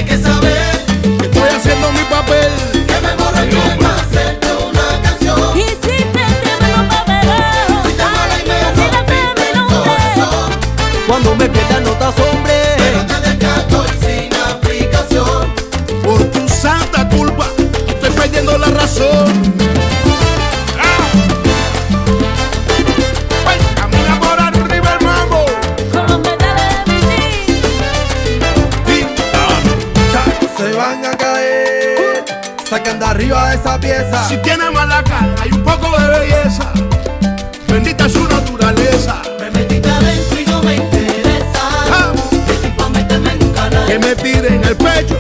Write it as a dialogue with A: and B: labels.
A: tiene que saber
B: que estoy haciendo mi papel.
A: que me emborraché para hacerte una canción.
C: Hiciste tremendo papelón.
A: Fuiste mala y me rompiste el corazón.
D: Cuando me pierdas notas, hombre,
A: Pero te descarto y sin aplicación.
B: Por tu santa culpa estoy perdiendo la razón. Camina por arriba el mambo.
C: Con los metales de mi
E: Se van a caer, sacan de arriba de esa pieza.
B: Si tiene mala cara, hay un poco de belleza. Bendita su naturaleza.
A: Me metiste adentro y no me interesa.
B: Ah,
A: De tipo a meterme en un canal.
B: que me tire en el pecho,